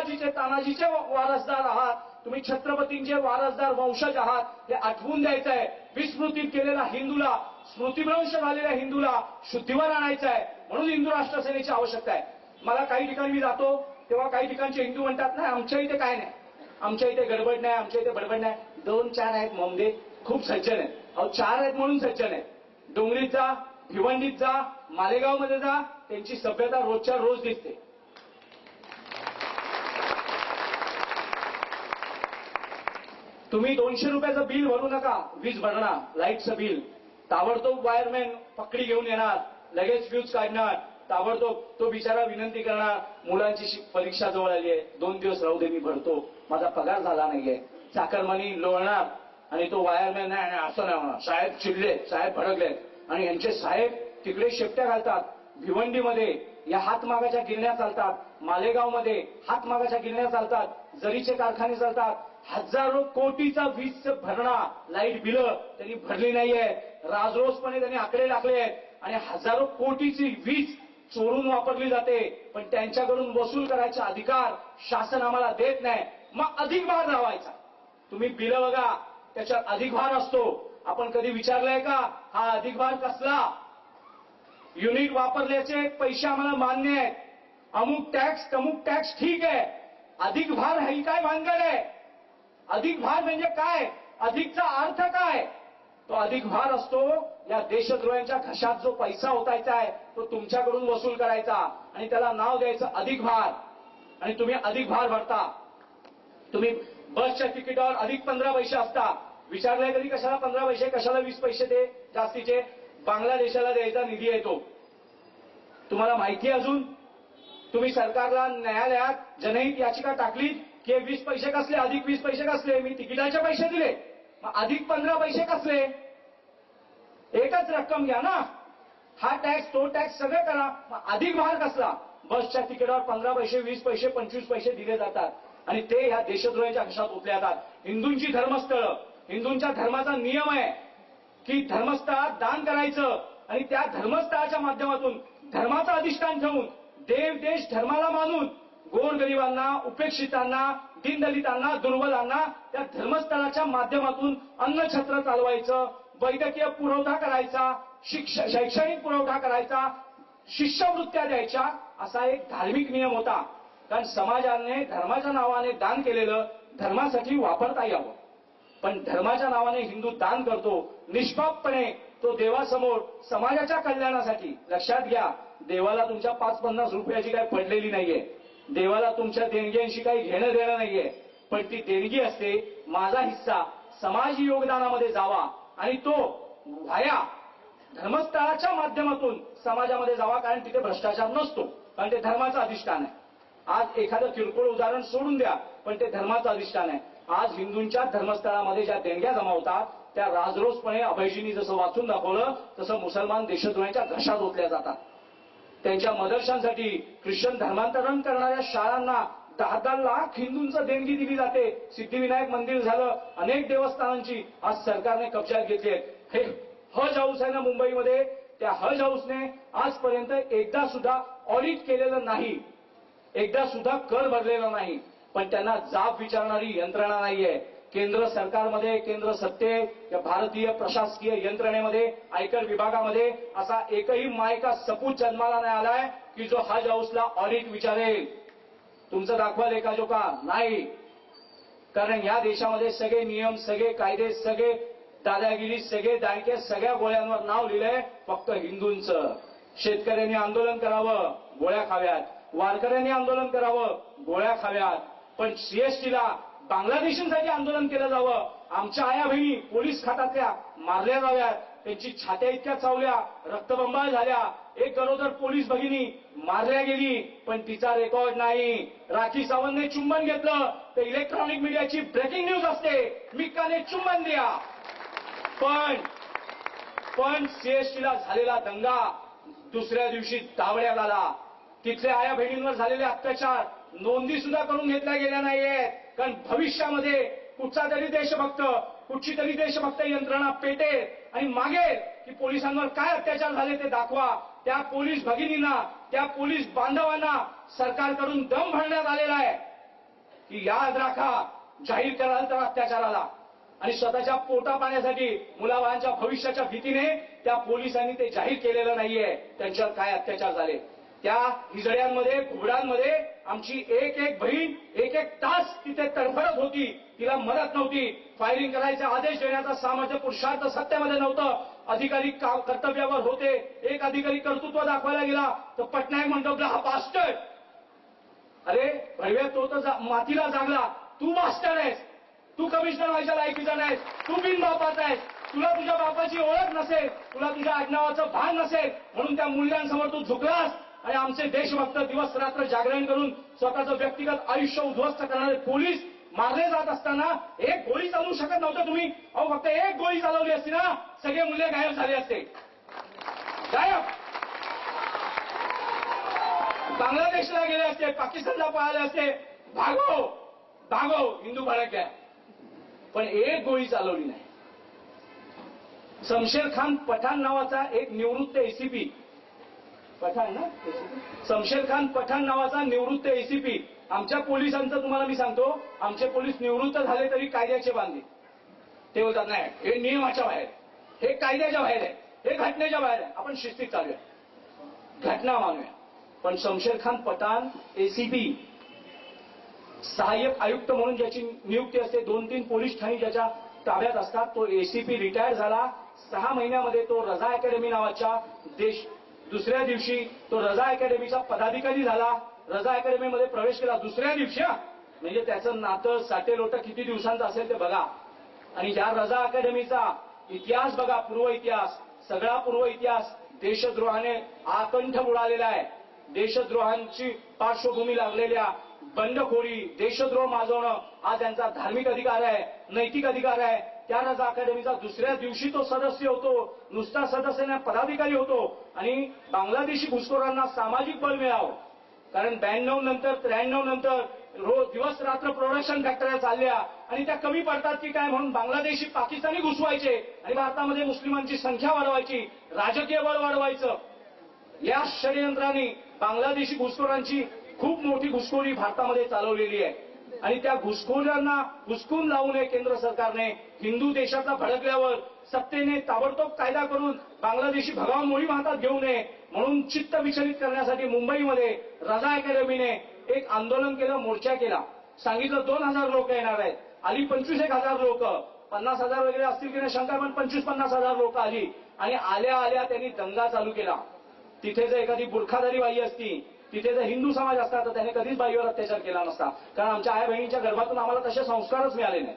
शिवाजीचे तानाजीचे वारसदार आहात, तुम्ही छत्रपतींचे वारसदार वंशज आहात, हे आठवून द्यायचं आहे. विस्मृतीत केलेला हिंदूला, स्मृतिभ्रंश झालेल्या हिंदूला शुद्धीवर आणायचं आहे. म्हणून हिंदू राष्ट्र सेनेची आवश्यकता आहे. मला काही ठिकाणी मी जातो तेव्हा काही ठिकाणचे हिंदू म्हणतात नाही आमच्या इथे काय नाही, आमच्या इथे गडबड नाही, आमच्या इथे बडबड नाही. 2-4 आहेत मोमदे, खूप सज्जन आहेत. अहो 4 आहेत म्हणून सज्जन आहेत. डोंगरीत जा, भिवंडीत जा, मालेगावमध्ये जा, त्यांची सभ्यता रोजच्या रोज दिसते. तुम्ही 200 रुपयाचं बिल भरू नका, वीज भरणा, लाईटचं बिल. ताबडतोब वायरमॅन पकडी घेऊन येणार, लगेच फ्यूज काढणार, ताबडतोब तो बिचारा विनंती करणार, मुलांची परीक्षा जवळ आली आहे, 2 दिवस राहू दे मी भरतो, माझा पगार झाला नाहीये. चाकरमानी लोळणार आणि तो वायरमॅन नाही असं नाही होणार, साहेब चिडले, साहेब भडकले. आणि यांचे साहेब तिकडे शेपट्या घालतात. भिवंडीमध्ये या हातमागाच्या गिरण्या चालतात, मालेगावमध्ये हातमागाच्या गिरण्या चालतात, जरीचे कारखाने चालतात. हजारो कोटीचा वीज भरणा, लाईट बिलं त्यांनी भरली नाहीये. राजरोसपणे त्यांनी आकडे टाकले आहेत आणि हजारो कोटीची वीज चोरून वापरली जाते, पण त्यांच्याकडून वसूल करायचा अधिकार शासन आम्हाला देत नाही. मग अधिक भार लावायचा. तुम्ही बिलं बघा, त्याच्यात अधिक भार असतो. आपण कधी विचारलंय का हा अधिक भार कसला? युनिट वापरल्याचे पैसे आम्हाला मान्य आहेत, अमुक टॅक्स तमुक टॅक्स ठीक आहे, अधिक भार ही काय भानगड आहे? अधिक भार म्हणजे काय? अधिकचा अर्थ काय? तो अधिक भार असतो या देशद्रोह्यांच्या घशात जो पैसा ओतायचा आहे तो तुमच्याकडून वसूल करायचा आणि त्याला नाव द्यायचं अधिक भार. आणि तुम्ही अधिक भार भरता. तुम्ही बसच्या तिकिटावर अधिक 15 पैसे असता. विचारलंय कधी कशाला 15 पैसे, कशाला 20 पैसे ते जास्तीचे? बांगलादेशाला द्यायचा निधी येतो. तुम्हाला माहिती अजून? तुम्ही सरकारला न्यायालयात जनहित याचिका टाकली की 20 पैसे कसले, अधिक 20 पैसे कसले, मी तिकिटाचे पैसे दिले, मग अधिक 15 पैसे कसले? एकच रक्कम घ्या ना, हा टॅक्स तो टॅक्स सगळं करा, मग अधिक भार कसला? बसच्या तिकिटावर 15 पैसे 20 पैसे 25 पैसे दिले जातात आणि ते ह्या देशद्रोहाच्या घशात ओतले जातात. हिंदूंची धर्मस्थळं, हिंदूंच्या धर्माचा नियम आहे की धर्मस्थळात दान करायचं आणि त्या धर्मस्थळाच्या माध्यमातून धर्माचं अधिष्ठान ठेवून देव देश धर्माला मानून गोरगरिबांना, उपेक्षितांना, दीनदलितांना, दुर्बलांना त्या धर्मस्थळाच्या माध्यमातून अन्नछत्र चालवायचं, वैद्यकीय पुरवठा करायचा, शैक्षणिक पुरवठा करायचा, शिष्यवृत्त्या द्यायच्या, असा एक धार्मिक नियम होता. कारण समाजाने धर्माच्या नावाने दान केलेलं धर्मासाठी वापरता यावं. पण धर्माच्या नावाने हिंदू दान करतो निष्पापपणे, तो देवासमोर समाजाच्या कल्याणासाठी. लक्षात घ्या, देवाला तुमच्या 5-50 रुपयाची काही पडलेली नाहीये, देवाला तुमच्या देणग्यांशी काही घेणं देणं नाहीये, पण ती देणगी असते माझा हिस्सा समाजी योगदानामध्ये जावा आणि तो व्हाया धर्मस्थळाच्या माध्यमातून समाजामध्ये जावा. कारण तिथे भ्रष्टाचार नसतो, कारण ते धर्माचं अधिष्ठान आहे. आज एखादं किरकोळ उदाहरण सोडून द्या, पण ते धर्माचं अधिष्ठान आहे. आज हिंदूंच्या धर्मस्थळामध्ये ज्या देणग्या जमा होतात त्या राजरोसपणे अभयजींनी जसं वाचून दाखवलं तसं मुसलमान देशद्रोहांच्या घशात ओतल्या जातात. त्यांच्या मदरशांसाठी, ख्रिश्चन धर्मांतरण करणाऱ्या शाळांना 10-10 लाख हिंदूंचं देणगी दिली जाते. सिद्धिविनायक मंदिर झालं, अनेक देवस्थानांची आज सरकारने कब्जात घेतली आहेत. हे हज हाऊस आहे ना मुंबईमध्ये, त्या हज हाऊसने आजपर्यंत एकदा सुद्धा ऑडिट केलेलं नाही, एकदा सुद्धा कर भरलेला नाही. पण त्यांना जाब विचारणारी यंत्रणा नाहीये. केंद्र सरकारमध्ये, केंद्र सत्तेत, या भारतीय प्रशासकीय यंत्रणेमध्ये, आयकर विभागामध्ये असा एकही मायका सपूत जन्माला नाही आलाय की जो हज हाऊसला ऑडिट विचारेल. तुमचं दाखवा लेखाजोखा नाही. कारण या देशामध्ये सगळे नियम, सगळे कायदे, सगळे दादागिरी, सगळे दायके, सगळ्या गोळ्यांवर नाव लिहिलंय फक्त हिंदूंचं. शेतकऱ्यांनी आंदोलन करावं, गोळ्या खाव्यात. वारकऱ्यांनी आंदोलन करावं, गोळ्या खाव्यात. पण सीएसटीला बांगलादेशींसाठी आंदोलन केलं जावं, आमच्या आया बहिणी पोलीस खात्यातल्या मारल्या जाव्यात, त्यांची छात्या इतक्या चावल्या, रक्तबंबाळ झाल्या, एक गरोदर पोलीस भगिनी मारल्या गेली, पण तिचा रेकॉर्ड नाही. राखी सावंतने चुंबन घेतलं तर इलेक्ट्रॉनिक मीडियाची ब्रेकिंग न्यूज असते, मिक्काने चुंबन द्या. पण सीएसटीला झालेला दंगा दुसऱ्या दिवशी दावड्या झाला. तिथल्या आया बहिणींवर झालेले अत्याचार नोंदी सुद्धा करून घेतल्या गेल्या नाहीयेत. कारण भविष्यामध्ये कुठचा तरी देशभक्त, कुठची तरी देशभक्त यंत्रणा पेटेल आणि मागेल की पोलिसांवर काय अत्याचार झाले ते दाखवा. त्या पोलीस भगिनींना, त्या पोलीस बांधवांना सरकारकडून दम भरण्यात आलेला आहे. की याद राखा, जाहीर कराल तर अत्याचाराला. आणि स्वतःच्या पोटा पाण्यासाठी मुलाबाळांच्या भविष्याच्या भीतीने त्या पोलिसांनी ते जाहीर केलेलं नाहीये त्यांच्यावर काय अत्याचार झाले. त्या हिजड्यांमध्ये घोडांमध्ये आमची एक एक बहीण एक एक तास तिथे तडफडत होती. तिला मदत नव्हती. फायरिंग करायचे आदेश देण्याचा सामर्थ्य पुरुषार्थ सत्तेमध्ये नव्हतं. अधिकारी कर्तव्यावर होते. एक अधिकारी कर्तृत्व दाखवायला गेला तर पटनायक म्हणतो हा बास्टर्ड. अरे भडव्या, तो तर मातीला जागला. तू बास्टर्ड आहेस. तू कमिशनर व्हायच्या लायकीचा नाहीस. तू बिनबापाचा आहेस. तुला तुझ्या बापाची ओळख नसेल, तुला तुझ्या आडनावाचं भान नसेल, म्हणून त्या मूल्यांसमोर तू झुकलास. आणि आमचे देशभक्त दिवस रात्र जागरण करून स्वतःचं व्यक्तिगत आयुष्य उद्ध्वस्त करणारे पोलीस मारले जात असताना एक गोळी चालवू शकत नव्हतं तुम्ही. अहो फक्त एक गोळी चालवली असती ना, सगळे मूल्य गायब झाले असते. गायब. बांगलादेशला गेले असते, पाकिस्तानला पळाले असते. भागो भागो, हिंदू भडक आहे. पण एक गोळी चालवली नाही. शमशेर खान पठाण नावाचा एक निवृत्त एसीपी, पठाण ना, शमशेर खान पठाण नावाचा निवृत्त एसीपी, आमच्या पोलिसांचं तुम्हाला मी सांगतो, आमचे पोलीस निवृत्त झाले तरी कायद्याचे बांधले. ते बोलतात नाही हे नियमाच्या बाहेर, हे कायद्याच्या बाहेर आहे, हे घटनेच्या बाहेर आहे, आपण शिस्तीत चालूया, घटना मानूया. पण शमशेर खान पठाण एसीपी, सहाय्यक आयुक्त म्हणून ज्याची नियुक्ती असते, 2-3 पोलीस ठाणी ज्याच्या ताब्यात असतात, तो एसीपी रिटायर झाला. 6 महिन्यामध्ये तो रजा अकॅडमी नावाच्या दुसऱ्या दिवशी तो रजा अकॅडमीचा पदाधिकारी झाला. रजा अकॅडमीमध्ये प्रवेश केला दुसऱ्या दिवशी. म्हणजे त्याचं नातं साटेलोटं किती दिवसांचं असेल ते बघा. आणि या रजा अकॅडमीचा इतिहास बघा, पूर्व इतिहास, सगळा पूर्व इतिहास देशद्रोहाने आकंठ बुडालेला आहे. देशद्रोहांची पार्श्वभूमी लागलेल्या बंडखोरी, देशद्रोह माजवणं हा त्यांचा धार्मिक अधिकार आहे, नैतिक अधिकार आहे. त्या रजा अकॅडमीचा दुसऱ्या दिवशी तो सदस्य होतो. नुसता सदस्य नाही, पदाधिकारी होतो. आणि बांगलादेशी घुसखोरांना सामाजिक बळ मिळावं, कारण 92 नंतर 93 नंतर रोज दिवस रात्र प्रोडक्शन फॅक्टऱ्या चालल्या आणि त्या कमी पडतात की काय म्हणून बांगलादेशी पाकिस्तानी घुसवायचे आणि भारतामध्ये मुस्लिमांची संख्या वाढवायची, राजकीय बळ वाढवायचं. या षडयंत्राने बांगलादेशी घुसखोरांची खूप मोठी घुसखोरी भारतामध्ये चालवलेली आहे. आणि त्या घुसखोरांना हुसकून लावू नये केंद्र सरकारने. हिंदू देशाचा भडकल्यावर सत्तेने ताबडतोब कायदा करून बांगलादेशी भगाव मोहीम हातात घेऊ नये म्हणून चित्त विचलित करण्यासाठी मुंबईमध्ये रजा अकॅडमीने एक आंदोलन केलं, मोर्चा केला. सांगितलं 2000 लोक येणार आहेत. आली 25,000 लोक, 50,000 वगैरे असतील की नाही शंका, पण 25-50,000 लोक आली. आणि आल्या आल्या त्यांनी दंगा चालू केला. तिथे जर एखादी बुरखाधारी बाई असती, तिथे जर हिंदू समाज असता तर त्याने कधीच बाईवर अत्याचार केला नसता, कारण आमच्या आई बहिणीच्या गर्भातून आम्हाला तसे संस्कारच मिळाले नाही.